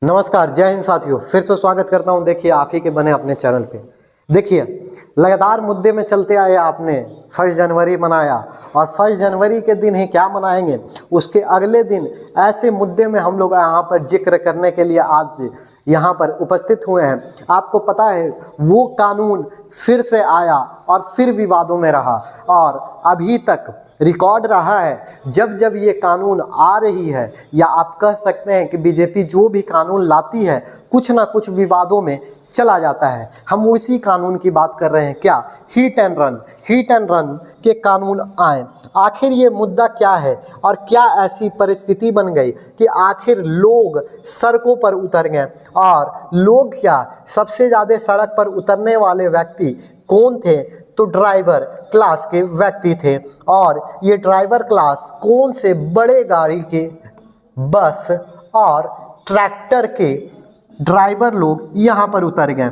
नमस्कार, जय हिंद साथियों। फिर से स्वागत करता हूं। देखिए, आप ही के बने अपने चैनल पे। देखिए, लगातार मुद्दे में चलते आए। आपने 1 जनवरी मनाया और 1 जनवरी के दिन ही क्या मनाएंगे, उसके अगले दिन ऐसे मुद्दे में हम लोग यहाँ पर जिक्र करने के लिए आज यहाँ पर उपस्थित हुए हैं। आपको पता है, वो कानून फिर से आया और फिर विवादों में रहा और अभी तक रिकॉर्ड रहा है। जब जब ये कानून आ रही है, या आप कह सकते हैं कि बीजेपी जो भी कानून लाती है, कुछ ना कुछ विवादों में चला जाता है। हम उसी कानून की बात कर रहे हैं। क्या हिट एंड रन के कानून आए। आखिर ये मुद्दा क्या है और क्या ऐसी परिस्थिति बन गई कि आखिर लोग सड़कों पर उतर गए। और लोग क्या, सबसे ज़्यादा सड़क पर उतरने वाले व्यक्ति कौन थे? तो ड्राइवर क्लास के व्यक्ति थे। और ये ड्राइवर क्लास कौन से बड़े गाड़ी के, बस और ट्रैक्टर के ड्राइवर लोग यहाँ पर उतर गए,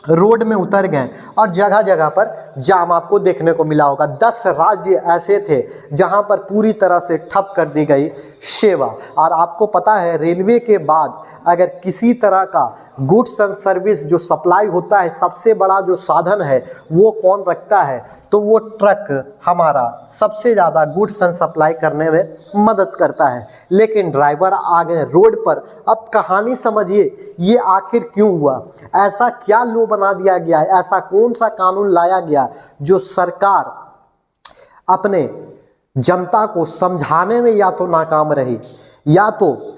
रोड में उतर गए और जगह जगह पर जाम आपको देखने को मिला होगा। 10 राज्य ऐसे थे जहां पर पूरी तरह से ठप कर दी गई सेवा। और आपको पता है, रेलवे के बाद अगर किसी तरह का गुड्स एंड सर्विस जो सप्लाई होता है, सबसे बड़ा जो साधन है वो कौन रखता है? तो वो ट्रक हमारा सबसे ज़्यादा गुड्स एंड सप्लाई करने में मदद करता है। लेकिन ड्राइवर आ गए रोड पर। अब कहानी समझिए, ये आखिर क्यों हुआ? ऐसा क्या लो बना दिया गया है? ऐसा कौन सा कानून लाया गया जो सरकार अपने जनता को समझाने में या तो नाकाम रही, या तो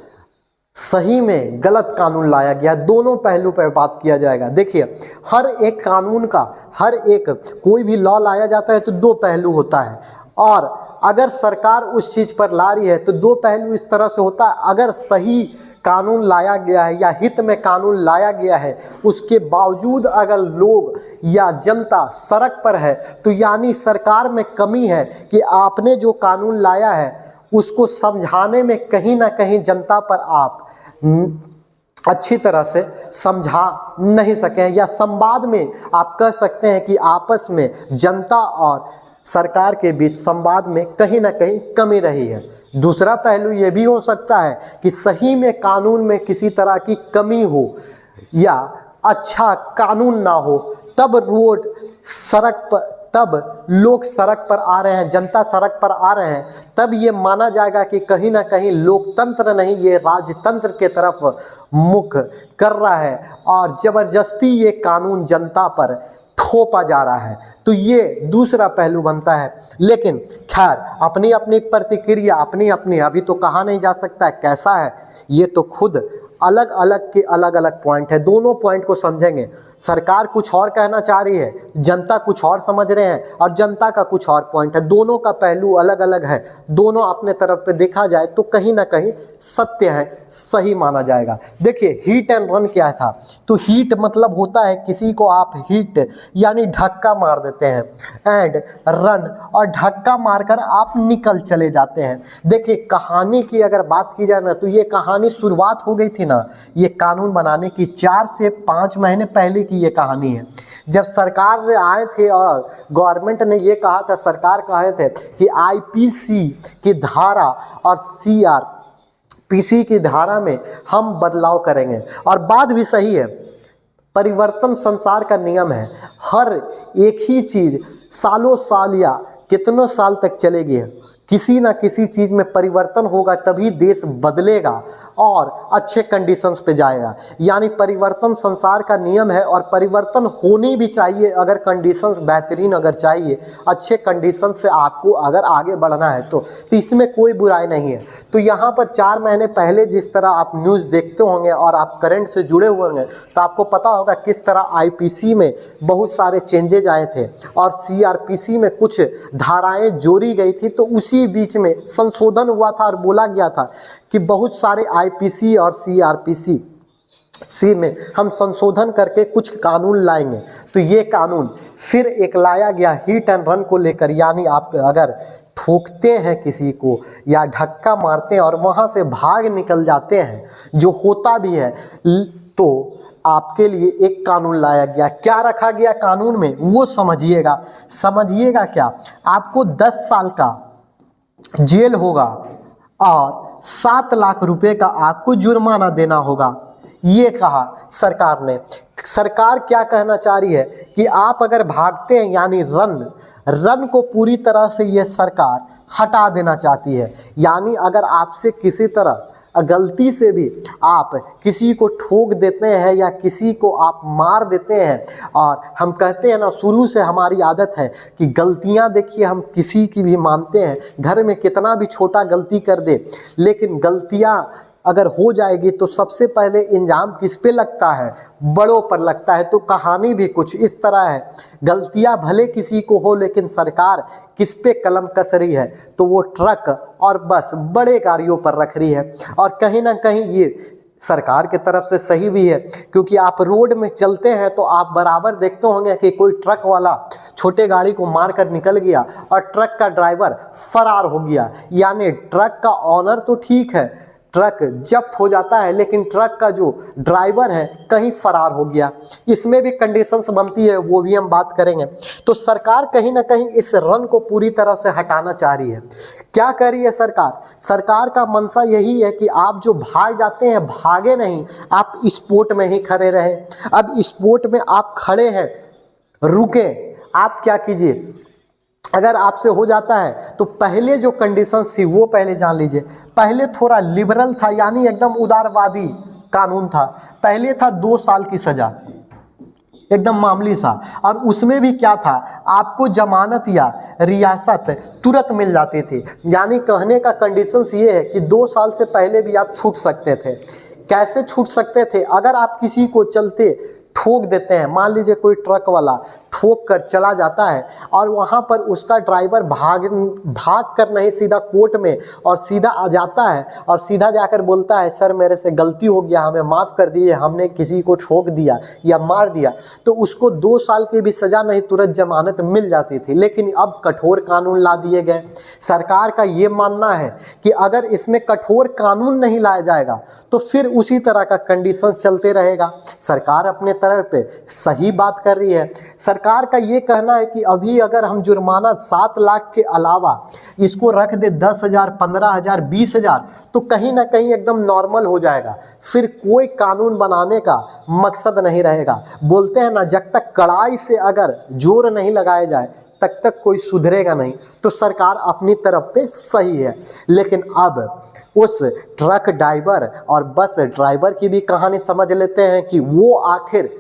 सही में गलत कानून लाया गया? दोनों पहलू पर बात किया जाएगा। देखिए, हर एक कानून का, हर एक कोई भी लॉ लाया जाता है तो 2 पहलू होता है। और अगर सरकार उस चीज पर ला रही है तो 2 पहलू इस तरह से होता है। अगर सही कानून लाया गया है या हित में कानून लाया गया है, उसके बावजूद अगर लोग या जनता सड़क पर है, तो यानी सरकार में कमी है कि आपने जो कानून लाया है उसको समझाने में कहीं ना कहीं जनता पर आप अच्छी तरह से समझा नहीं सके, या संवाद में आप कह सकते हैं कि आपस में जनता और सरकार के बीच संवाद में कहीं ना कहीं कमी रही है। दूसरा पहलू ये भी हो सकता है कि सही में कानून में किसी तरह की कमी हो या अच्छा कानून ना हो, तब रोड सड़क पर, तब लोग सड़क पर आ रहे हैं, जनता सड़क पर आ रहे हैं, तब ये माना जाएगा कि कहीं ना कहीं लोकतंत्र नहीं, ये राजतंत्र के तरफ मुख कर रहा है और जबरदस्ती ये कानून जनता पर थोपा जा रहा है। तो ये दूसरा पहलू बनता है। लेकिन खैर, अपनी अपनी प्रतिक्रिया, अपनी अपनी, अभी तो कहा नहीं जा सकता है कैसा है, ये तो खुद अलग अलग के अलग अलग पॉइंट है। दोनों पॉइंट को समझेंगे। सरकार कुछ और कहना चाह रही है, जनता कुछ और समझ रहे हैं, और जनता का कुछ और पॉइंट है। दोनों का पहलू अलग अलग है। दोनों अपने तरफ पे देखा जाए तो कहीं ना कहीं सत्य है, सही माना जाएगा। देखिए, हिट एंड रन क्या था? तो हिट मतलब होता है किसी को आप हिट यानी धक्का मार देते हैं, एंड रन और धक्का मारकर आप निकल चले जाते हैं। देखिए, कहानी की अगर बात की जाए ना, तो ये कहानी शुरुआत हो गई थी ना, ये कानून बनाने की 4 से 5 महीने पहले की ये कहानी है। जब सरकार आए थे और गवर्नमेंट ने ये कहा था, सरकार कहे थे कि आईपीसी की धारा और सीआरपीसी की धारा में हम बदलाव करेंगे। और बात भी सही है, परिवर्तन संसार का नियम है। हर एक ही चीज सालों साल या कितनों साल तक चलेगी। किसी ना किसी चीज़ में परिवर्तन होगा, तभी देश बदलेगा और अच्छे कंडीशंस पे जाएगा। यानी परिवर्तन संसार का नियम है और परिवर्तन होनी भी चाहिए। अगर कंडीशंस बेहतरीन अगर चाहिए, अच्छे कंडीशन से आपको अगर आगे बढ़ना है तो इसमें कोई बुराई नहीं है। तो यहाँ पर 4 महीने पहले जिस तरह आप न्यूज़ देखते होंगे और आप करंट से जुड़े हुए होंगे, तो आपको पता होगा किस तरह आईपीसी में बहुत सारे चेंजेज आए थे और सीआरपीसी में कुछ धाराएँ जोड़ी गई थी। तो उसी बीच में संशोधन हुआ था और बोला गया था कि बहुत सारे आईपीसी और सीआरपीसी में हम संशोधन करके कुछ कानून लाएंगे। तो ये कानून फिर एक लाया गया हिट एंड रन को लेकर। यानी आप अगर ठोकते हैं किसी को या धक्का मारते हैं और वहां से भाग निकल जाते हैं, जो होता भी है, तो आपके लिए एक कानून लाया गया। क्या रखा गया कानून में वो समझिएगा। क्या, आपको 10 साल का जेल होगा और 7 लाख रुपए का आपको जुर्माना देना होगा। ये कहा सरकार ने। सरकार क्या कहना चाह रही है कि आप अगर भागते हैं यानी रन को पूरी तरह से ये सरकार हटा देना चाहती है। यानी अगर आपसे किसी तरह गलती से भी आप किसी को ठोक देते हैं या किसी को आप मार देते हैं, और हम कहते हैं ना, शुरू से हमारी आदत है कि गलतियां देखिए हम किसी की भी मानते हैं, घर में कितना भी छोटा गलती कर दे, लेकिन गलतियां अगर हो जाएगी तो सबसे पहले इंजाम किस पे लगता है? बड़ों पर लगता है। तो कहानी भी कुछ इस तरह है, गलतियां भले किसी को हो लेकिन सरकार किस पे कलम कस रही है? तो वो ट्रक और बस बड़े गाड़ियों पर रख रही है। और कहीं ना कहीं ये सरकार की तरफ से सही भी है, क्योंकि आप रोड में चलते हैं तो आप बराबर देखते होंगे कि कोई ट्रक वाला छोटे गाड़ी को मार कर निकल गया और ट्रक का ड्राइवर फरार हो गया। यानी ट्रक का ऑनर तो ठीक है, ट्रक जब्त हो जाता है, लेकिन ट्रक का जो ड्राइवर है कहीं फरार हो गया। इसमें भी कंडीशंस बनती है, वो भी हम बात करेंगे। तो सरकार कहीं ना कहीं इस रन को पूरी तरह से हटाना चाह रही है। क्या कर रही है सरकार? सरकार का मंशा यही है कि आप जो भाग जाते हैं, भागे नहीं, आप स्पॉट में ही खड़े रहे। अब स्पॉट में आप खड़े हैं, रुके, आप क्या कीजिए, अगर आपसे हो जाता है तो पहले जो कंडीशंस थी वो पहले जान लीजिए। पहले थोड़ा लिबरल था, यानी एकदम उदारवादी कानून था। पहले था 2 साल की सजा, एकदम मामूली सा, और उसमें भी क्या था, आपको जमानत या रियासत तुरंत मिल जाती थी। यानी कहने का कंडीशंस ये है कि 2 साल से पहले भी आप छूट सकते थे। कैसे छूट सकते थे? अगर आप किसी को चलते ठोक देते हैं, मान लीजिए कोई ट्रक वाला ठोक कर चला जाता है और वहाँ पर उसका ड्राइवर भाग कर नहीं सीधा कोर्ट में और सीधा आ जाता है और सीधा जाकर बोलता है सर मेरे से गलती हो गया, हमें माफ़ कर दीजिए, हमने किसी को ठोक दिया या मार दिया, तो उसको 2 साल की भी सज़ा नहीं, तुरंत जमानत मिल जाती थी। लेकिन अब कठोर कानून ला दिए गए। सरकार का ये मानना है कि अगर इसमें कठोर कानून नहीं लाया जाएगा तो फिर उसी तरह का कंडीशन चलते रहेगा। सरकार अपने तरफ पे सही बात कर रही है। सरकार का ये कहना है कि अभी अगर हम जुर्माना 7 लाख के अलावा इसको रख दे 10,000, 15,000, 20,000 तो कहीं ना कहीं एकदम नॉर्मल हो जाएगा। फिर कोई कानून बनाने का मकसद नहीं रहेगा। बोलते हैं ना, जब तक कड़ाई से अगर जोर नहीं लगाया जाए तब तक कोई सुधरेगा नहीं। तो सरकार अपनी तरफ पे सही है। लेकिन अब उस ट्रक ड्राइवर और बस ड्राइवर की भी कहानी समझ लेते हैं कि वो आखिर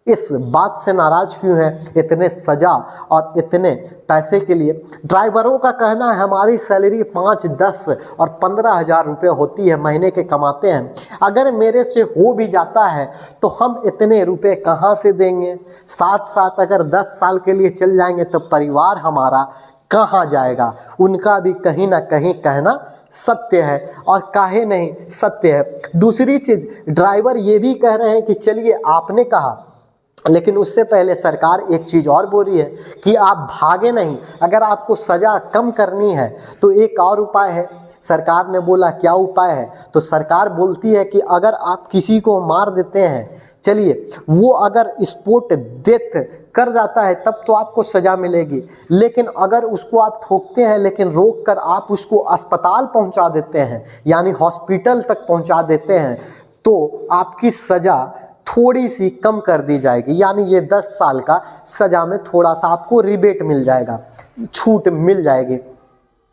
इस बात से नाराज क्यों है, इतने सजा और इतने पैसे के लिए। ड्राइवरों का कहना है हमारी सैलरी 5, 10 और 15,000 रुपये होती है, महीने के कमाते हैं, अगर मेरे से हो भी जाता है तो हम इतने रुपए कहाँ से देंगे? साथ साथ अगर 10 साल के लिए चल जाएंगे तो परिवार हमारा कहाँ जाएगा? उनका भी कहीं ना कहीं कहना सत्य है, और काहे नहीं सत्य है। दूसरी चीज़, ड्राइवर ये भी कह रहे हैं कि चलिए आपने कहा, लेकिन उससे पहले सरकार एक चीज़ और बोल रही है कि आप भागे नहीं। अगर आपको सज़ा कम करनी है तो एक और उपाय है। सरकार ने बोला क्या उपाय है? तो सरकार बोलती है कि अगर आप किसी को मार देते हैं, चलिए वो अगर स्पॉट डेथ कर जाता है तब तो आपको सज़ा मिलेगी, लेकिन अगर उसको आप ठोकते हैं लेकिन रोक कर आप उसको अस्पताल पहुंचा देते हैं, यानी हॉस्पिटल तक पहुंचा देते हैं, तो आपकी सज़ा थोड़ी सी कम कर दी जाएगी। यानी ये 10 साल का सज़ा में थोड़ा सा आपको रिबेट मिल जाएगा, छूट मिल जाएगी।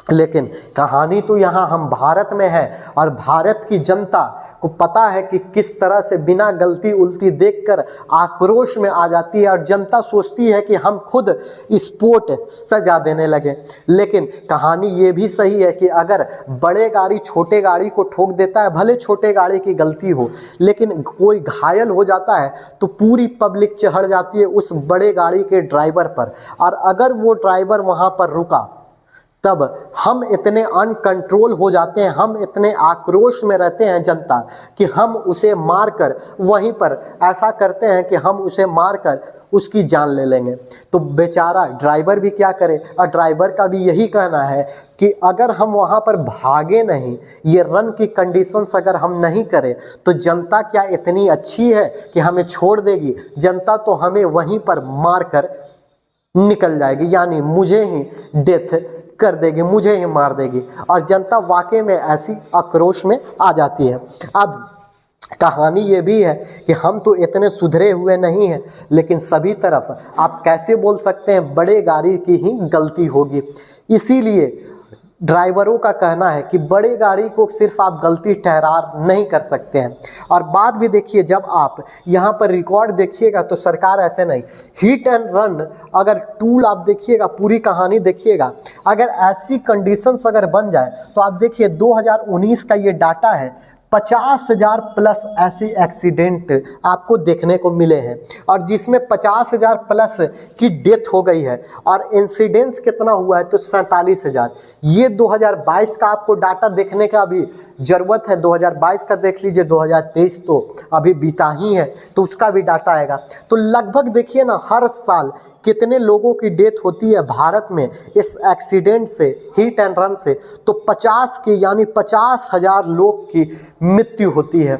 लेकिन कहानी तो यहाँ हम भारत में है और भारत की जनता को पता है कि किस तरह से बिना गलती उल्टी देखकर आक्रोश में आ जाती है और जनता सोचती है कि हम खुद स्पॉट सजा देने लगे। लेकिन कहानी ये भी सही है कि अगर बड़े गाड़ी छोटे गाड़ी को ठोक देता है, भले छोटे गाड़ी की गलती हो, लेकिन कोई घायल हो जाता है तो पूरी पब्लिक चढ़ जाती है उस बड़े गाड़ी के ड्राइवर पर, और अगर वो ड्राइवर वहाँ पर रुका तब हम इतने अनकंट्रोल हो जाते हैं, हम इतने आक्रोश में रहते हैं जनता कि हम उसे मारकर वहीं पर ऐसा करते हैं कि हम उसे मारकर उसकी जान ले लेंगे। तो बेचारा ड्राइवर भी क्या करे, और ड्राइवर का भी यही कहना है कि अगर हम वहाँ पर भागे नहीं, ये रन की कंडीशंस अगर हम नहीं करें तो जनता क्या इतनी अच्छी है कि हमें छोड़ देगी? जनता तो हमें वहीं पर मारकर निकल जाएगी, यानी मुझे ही डेथ कर देगी, मुझे ही मार देगी। और जनता वाकई में ऐसी आक्रोश में आ जाती है। अब कहानी ये भी है कि हम तो इतने सुधरे हुए नहीं हैं, लेकिन सभी तरफ आप कैसे बोल सकते हैं बड़े गाड़ी की ही गलती होगी। इसीलिए ड्राइवरों का कहना है कि बड़े गाड़ी को सिर्फ आप गलती ठहरा नहीं कर सकते हैं। और बात भी देखिए, जब आप यहाँ पर रिकॉर्ड देखिएगा तो सरकार ऐसे नहीं, हिट एंड रन अगर टूल आप देखिएगा, पूरी कहानी देखिएगा, अगर ऐसी कंडीशंस अगर बन जाए तो आप देखिए 2019 का ये डाटा है, 50,000 प्लस ऐसे एक्सीडेंट आपको देखने को मिले हैं, और जिसमें 50,000 प्लस की डेथ हो गई है, और इंसिडेंस कितना हुआ है तो 47,000। ये 2022 का आपको डाटा देखने का अभी ज़रूरत है, 2022 का देख लीजिए, 2023 तो अभी बीता ही है, तो उसका भी डाटा आएगा। तो लगभग देखिए ना, हर साल कितने लोगों की डेथ होती है भारत में इस एक्सीडेंट से, हिट एंड रन से, तो 50 की यानी 50,000 लोग की मृत्यु होती है।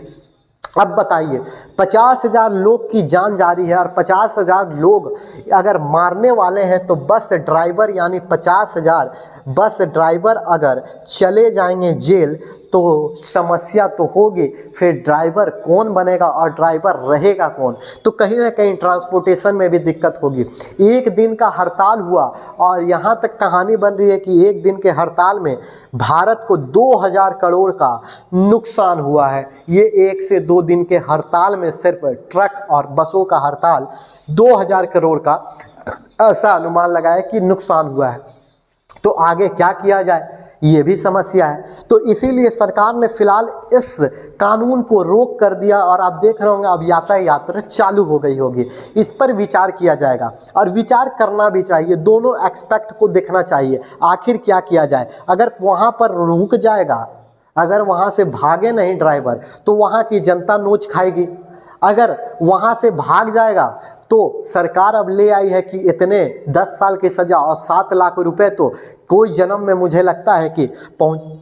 अब बताइए, 50,000 लोग की जान जा रही है, और 50,000 लोग अगर मारने वाले हैं तो बस ड्राइवर यानी 50,000 बस ड्राइवर अगर चले जाएंगे जेल तो समस्या तो होगी, फिर ड्राइवर कौन बनेगा और ड्राइवर रहेगा कौन? तो कहीं ना कहीं ट्रांसपोर्टेशन में भी दिक्कत होगी। एक दिन का हड़ताल हुआ, और यहाँ तक कहानी बन रही है कि एक दिन के हड़ताल में भारत को 2,000 करोड़ का नुकसान हुआ है। ये 1 से 2 दिन के हड़ताल में सिर्फ ट्रक और बसों का हड़ताल 2,000 करोड़ का ऐसा अनुमान लगाया कि नुकसान हुआ है। तो आगे क्या किया जाए, ये भी समस्या है। तो इसीलिए सरकार ने फिलहाल इस कानून को रोक कर दिया, और आप देख रहे होंगे अब यात्रा चालू हो गई होगी। इस पर विचार किया जाएगा, और विचार करना भी चाहिए, दोनों एक्सपेक्ट को देखना चाहिए, आखिर क्या किया जाए। अगर वहाँ पर रुक जाएगा, अगर वहाँ से भागे नहीं ड्राइवर, तो वहाँ की जनता नोच खाएगी। अगर वहाँ से भाग जाएगा तो सरकार अब ले आई है कि इतने 10 साल की सज़ा और 7 लाख रुपए, तो कोई जन्म में मुझे लगता है कि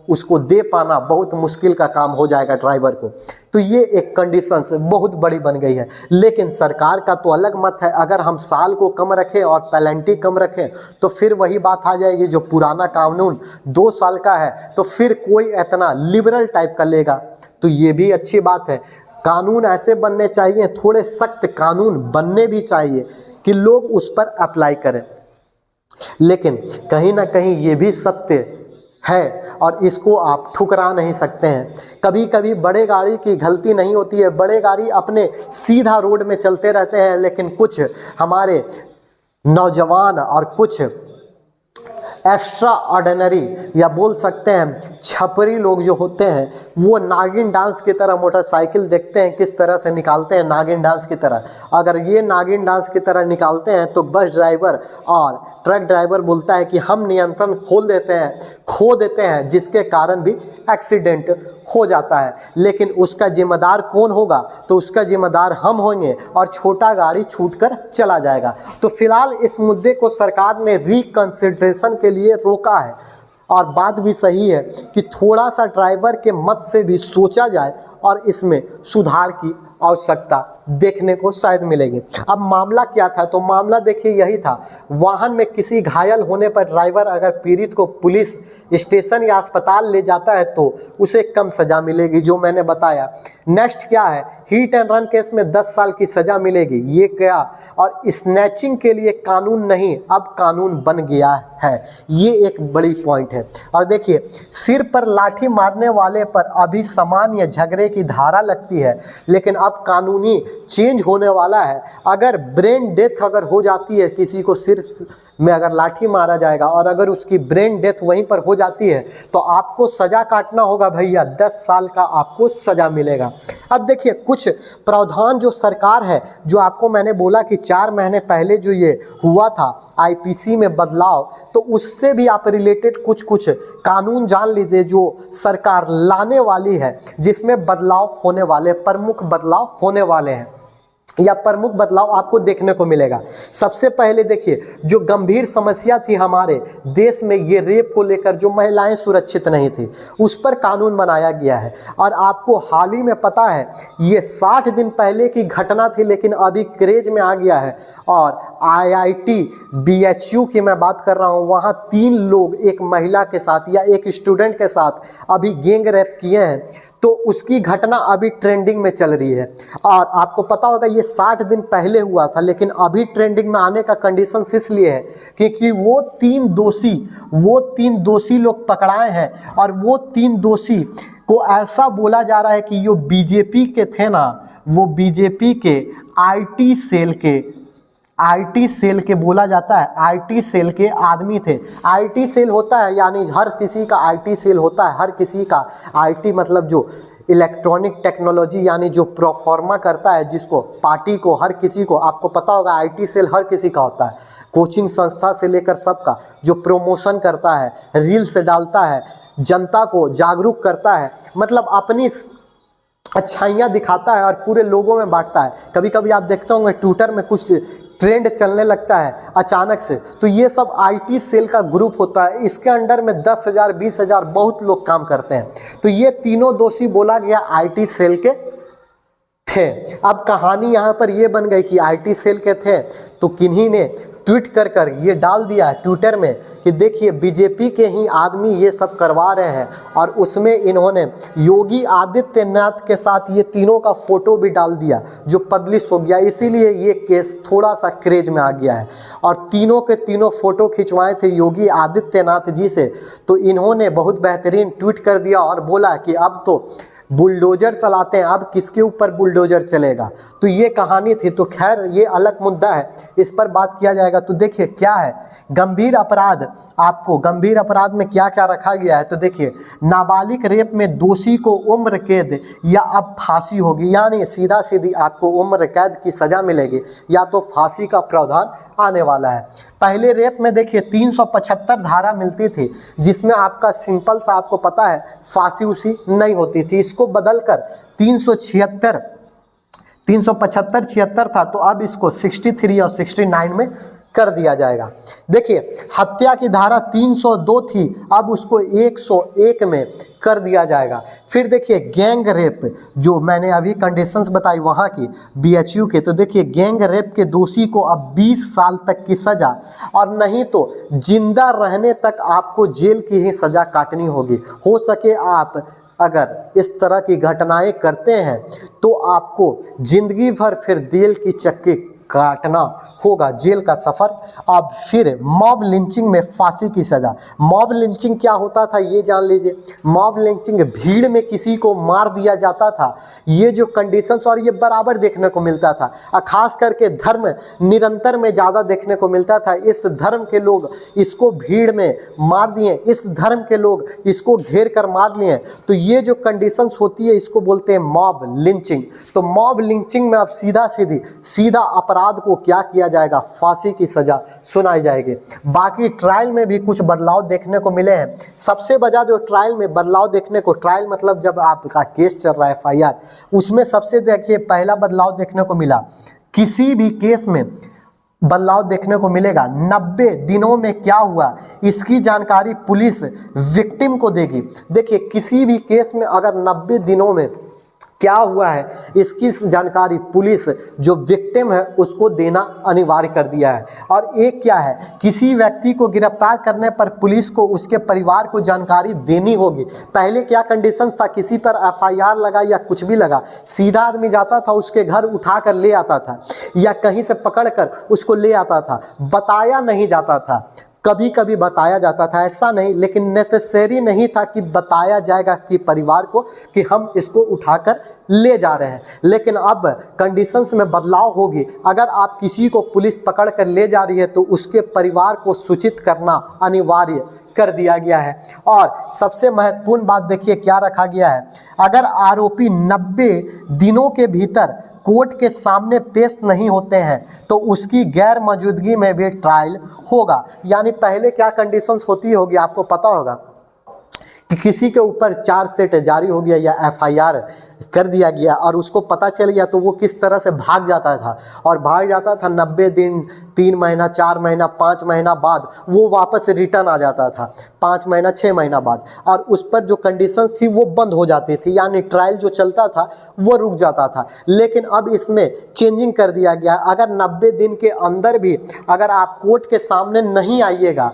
उसको दे पाना बहुत मुश्किल का काम हो जाएगा ड्राइवर को। तो ये एक कंडीशन बहुत बड़ी बन गई है। लेकिन सरकार का तो अलग मत है, अगर हम साल को कम रखें और पेनल्टी कम रखें तो फिर वही बात आ जाएगी, जो पुराना कानून 2 साल का है तो फिर कोई इतना लिबरल टाइप का लेगा। तो ये भी अच्छी बात है, कानून ऐसे बनने चाहिए, थोड़े सख्त कानून बनने भी चाहिए कि लोग उस पर अप्लाई करें। लेकिन कहीं ना कहीं ये भी सत्य है, और इसको आप ठुकरा नहीं सकते हैं। कभी कभी बड़े गाड़ी की गलती नहीं होती है, बड़े गाड़ी अपने सीधा रोड में चलते रहते हैं, लेकिन कुछ हमारे नौजवान और कुछ एक्स्ट्रा ऑर्डिनरी या बोल सकते हैं छपरी लोग जो होते हैं, वो नागिन डांस की तरह मोटरसाइकिल देखते हैं किस तरह से निकालते हैं, नागिन डांस की तरह। अगर ये नागिन डांस की तरह निकालते हैं तो बस ड्राइवर और ट्रक ड्राइवर बोलता है कि हम नियंत्रण खो देते हैं, जिसके कारण भी एक्सीडेंट हो जाता है। लेकिन उसका जिम्मेदार कौन होगा? तो उसका जिम्मेदार हम होंगे, और छोटा गाड़ी छूटकर चला जाएगा। तो फिलहाल इस मुद्दे को सरकार ने रिकंसिडरेशन के लिए रोका है, और बात भी सही है कि थोड़ा सा ड्राइवर के मत से भी सोचा जाए, और इसमें सुधार की आवश्यकता देखने को शायद मिलेगी। अब मामला क्या था? तो मामला देखिए यही था, वाहन में किसी घायल होने पर ड्राइवर अगर पीड़ित को पुलिस स्टेशन या अस्पताल ले जाता है तो उसे कम सज़ा मिलेगी, जो मैंने बताया। नेक्स्ट क्या है, हिट एंड रन केस में 10 साल की सज़ा मिलेगी, ये क्या? और स्नैचिंग के लिए कानून नहीं, अब कानून बन गया है, ये एक बड़ी पॉइंट है। और देखिए, सिर पर लाठी मारने वाले पर अभी सामान्य झगड़े की धारा लगती है, लेकिन अब कानूनी चेंज होने वाला है। अगर ब्रेन डेथ अगर हो जाती है, किसी को सिर में अगर लाठी मारा जाएगा और अगर उसकी ब्रेन डेथ वहीं पर हो जाती है, तो आपको सज़ा काटना होगा भैया, 10 साल का आपको सज़ा मिलेगा। अब देखिए, कुछ प्रावधान जो सरकार है, जो आपको मैंने बोला कि 4 महीने पहले जो ये हुआ था आईपीसी में बदलाव, तो उससे भी आप रिलेटेड कुछ कानून जान लीजिए जो सरकार लाने वाली है, जिसमें बदलाव होने वाले, प्रमुख बदलाव होने वाले हैं, या प्रमुख बदलाव आपको देखने को मिलेगा। सबसे पहले देखिए, जो गंभीर समस्या थी हमारे देश में, ये रेप को लेकर, जो महिलाएं सुरक्षित नहीं थी, उस पर कानून बनाया गया है। और आपको हाल ही में पता है, ये 60 दिन पहले की घटना थी, लेकिन अभी क्रेज में आ गया है। और IIT BHU की मैं बात कर रहा हूँ, वहाँ 3 लोग एक महिला के साथ या एक स्टूडेंट के साथ अभी गैंग रेप किए हैं। तो उसकी घटना अभी ट्रेंडिंग में चल रही है। और आपको पता होगा ये 60 दिन पहले हुआ था, लेकिन अभी ट्रेंडिंग में आने का कंडीशन इसलिए है क्योंकि वो तीन दोषी लोग पकड़ाए हैं, और वो तीन दोषी को ऐसा बोला जा रहा है कि जो बीजेपी के थे ना, वो बीजेपी के आईटी सेल के बोला जाता है, आईटी सेल के आदमी थे। आईटी सेल होता है यानी हर किसी का आईटी सेल होता है, हर किसी का आईटी मतलब जो इलेक्ट्रॉनिक टेक्नोलॉजी यानी जो प्रोफॉर्मा करता है, जिसको पार्टी को हर किसी को, आपको पता होगा आईटी सेल हर किसी का होता है, कोचिंग संस्था से लेकर सबका, जो प्रमोशन करता है, रील्स डालता है, जनता को जागरूक करता है, मतलब अपनी अच्छाइयाँ दिखाता है और पूरे लोगों में बांटता है। कभी कभी आप देखते होंगे ट्विटर में कुछ ट्रेंड चलने लगता है अचानक से, तो ये सब आईटी सेल का ग्रुप होता है। इसके अंडर में 10,000 20,000 बहुत लोग काम करते हैं। तो ये तीनों दोषी बोला गया आईटी सेल के थे। अब कहानी यहाँ पर ये बन गई कि आईटी सेल के थे, तो किन्हीं ने ट्वीट कर ये डाल दिया है ट्विटर में कि देखिए बीजेपी के ही आदमी ये सब करवा रहे हैं, और उसमें इन्होंने योगी आदित्यनाथ के साथ ये तीनों का फोटो भी डाल दिया जो पब्लिश हो गया। इसीलिए ये केस थोड़ा सा क्रेज में आ गया है। और तीनों के तीनों फोटो खिंचवाए थे योगी आदित्यनाथ जी से, तो इन्होंने बहुत बेहतरीन ट्वीट कर दिया और बोला कि अब तो बुलडोजर चलाते हैं, अब किसके ऊपर बुलडोजर चलेगा। तो ये कहानी थी। तो खैर ये अलग मुद्दा है, इस पर बात किया जाएगा। तो देखिए क्या है गंभीर अपराध, आपको गंभीर अपराध में क्या क्या रखा गया है। तो देखिए नाबालिग रेप में दोषी को उम्र कैद या अब फांसी होगी, यानी सीधा सीधी आपको उम्र कैद की सजा मिलेगी या तो फांसी का प्रावधान आने वाला है। पहले रेप में देखिए 375 धारा मिलती थी, जिसमें आपका सिंपल सा आपको पता है फांसी उसी नहीं होती थी। इसको बदलकर 375-76 था, तो अब इसको 63 और 69 में कर दिया जाएगा। देखिए हत्या की धारा 302 थी, अब उसको 101 में कर दिया जाएगा। फिर देखिए गैंग रेप, जो मैंने अभी कंडीशंस बताई वहाँ की बीएचयू के, तो देखिए गैंग रेप के दोषी को अब 20 साल तक की सज़ा, और नहीं तो जिंदा रहने तक आपको जेल की ही सज़ा काटनी होगी। हो सके आप अगर इस तरह की घटनाएं करते हैं तो आपको जिंदगी भर फिर जेल की चक्की काटना होगा, जेल का सफ़र। अब फिर मॉब लिंचिंग में फांसी की सज़ा। मॉब लिंचिंग क्या होता था ये जान लीजिए। मॉब लिंचिंग भीड़ में किसी को मार दिया जाता था। ये जो कंडीशंस और ये बराबर देखने को मिलता था, खास करके धर्म निरंतर में ज़्यादा देखने को मिलता था। इस धर्म के लोग इसको भीड़ में मार दिए, इस धर्म के लोग इसको घेर कर मार लिए, तो ये जो कंडीशंस होती है इसको बोलते हैं मॉब लिंचिंग। तो मॉब लिंचिंग में अब सीधा अपराध को क्या किया जाएगा, फांसी की सजा सुनाई जाएगी। बाकी ट्रायल में भी कुछ बदलाव देखने को मिले हैं। सबसे बड़ा जो ट्रायल में बदलाव देखने को, ट्रायल मतलब जब आपका केस चल रहा है एफआईआर, उसमें सबसे देखिए पहला बदलाव देखने को मिला, किसी भी केस में बदलाव देखने को मिलेगा। 90 दिनों में क्या हुआ इसकी जानकारी पुलिस विक्टिम को देगी। देखिए किसी भी केस में अगर 90 दिनों में क्या हुआ है इसकी जानकारी पुलिस जो विक्टिम है उसको देना अनिवार्य कर दिया है। और एक क्या है, किसी व्यक्ति को गिरफ्तार करने पर पुलिस को उसके परिवार को जानकारी देनी होगी। पहले क्या कंडीशन था, किसी पर एफआईआर लगा या कुछ भी लगा, सीधा आदमी जाता था उसके घर उठा कर ले आता था या कहीं से पकड़ कर उसको ले आता था, बताया नहीं जाता था। कभी कभी बताया जाता था, ऐसा नहीं, लेकिन नेसेसरी नहीं था कि बताया जाएगा कि परिवार को कि हम इसको उठाकर ले जा रहे हैं। लेकिन अब कंडीशंस में बदलाव होगी। अगर आप किसी को पुलिस पकड़ कर ले जा रही है तो उसके परिवार को सूचित करना अनिवार्य कर दिया गया है। और सबसे महत्वपूर्ण बात देखिए क्या रखा गया है, अगर आरोपी 90 दिनों के भीतर कोर्ट के सामने पेश नहीं होते हैं तो उसकी गैर मौजूदगी में भी ट्रायल होगा। यानी पहले क्या कंडीशंस होती होगी आपको पता होगा कि किसी के ऊपर चार्जशीट जारी हो गया या एफआईआर कर दिया गया और उसको पता चल गया तो वो किस तरह से भाग जाता था, और भाग जाता था 90 दिन, 3 महीना, 4 महीना, 5 महीना बाद वो वापस रिटर्न आ जाता था, 5 महीना 6 महीना बाद, और उस पर जो कंडीशंस थी वो बंद हो जाती थी, यानी ट्रायल जो चलता था वो रुक जाता था। लेकिन अब इसमें चेंजिंग कर दिया गया, अगर 90 दिन के अंदर भी अगर आप कोर्ट के सामने नहीं आइएगा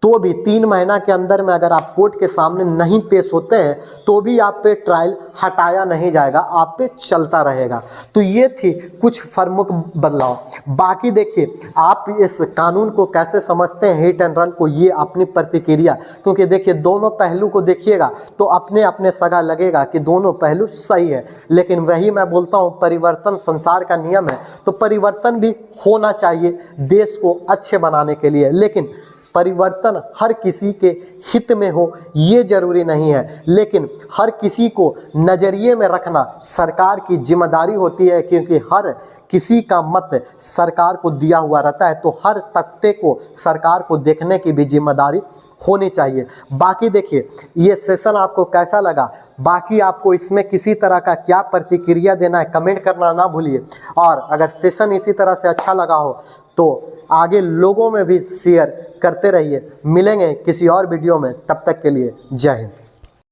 तो भी 3 महीना के अंदर में अगर आप कोर्ट के सामने नहीं पेश होते हैं तो भी आप पे ट्रायल हटाया नहीं जाएगा, आप पे चलता रहेगा। तो ये थी कुछ प्रमुख बदलाव। बाकी देखिए आप इस कानून को कैसे समझते हैं, हिट एंड रन को, ये अपनी प्रतिक्रिया, क्योंकि देखिए दोनों पहलू को देखिएगा तो अपने अपने सगा लगेगा कि दोनों पहलू सही है। लेकिन वही मैं बोलता हूँ, परिवर्तन संसार का नियम है, तो परिवर्तन भी होना चाहिए देश को अच्छे बनाने के लिए। लेकिन परिवर्तन हर किसी के हित में हो ये जरूरी नहीं है, लेकिन हर किसी को नज़रिए में रखना सरकार की जिम्मेदारी होती है, क्योंकि हर किसी का मत सरकार को दिया हुआ रहता है, तो हर तख्ते को सरकार को देखने की भी जिम्मेदारी होनी चाहिए। बाकी देखिए ये सेशन आपको कैसा लगा, बाकी आपको इसमें किसी तरह का क्या प्रतिक्रिया देना है कमेंट करना ना भूलिए। और अगर सेशन इसी तरह से अच्छा लगा हो तो आगे लोगों में भी शेयर करते रहिए। मिलेंगे किसी और वीडियो में, तब तक के लिए जय हिंद।